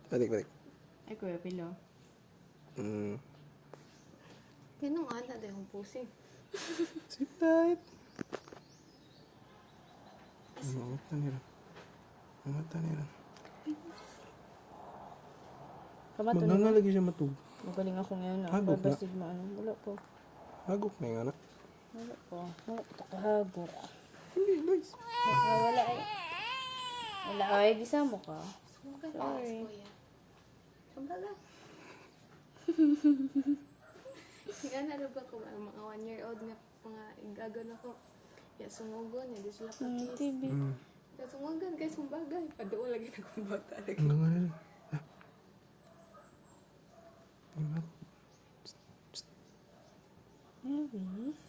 Balik. Ay, Kuya Pilo. Ganun nga na dahil yung pusing. Sleep tight. Ang mata nila. Kamato Wala na. nga lagi siya matug. Magaling ako ngayon. Hagok na. Babasid mo ano. Wala po. Hagok na yung anak. Wala po. Wala po. Takahagok. Hindi, nice. Wala ay. Wala ay. Bisa mo ka. Sumagal Sorry. kuya. Sumagal. Nga na ba ko mga 1 year old nga mga igagon ako. Ya sumugon, ya di sila patis. TV. Ya sumugon kay sumbagay. Paduo lagi na kong bata lagi. Ano nga nila? Imat. Elvis.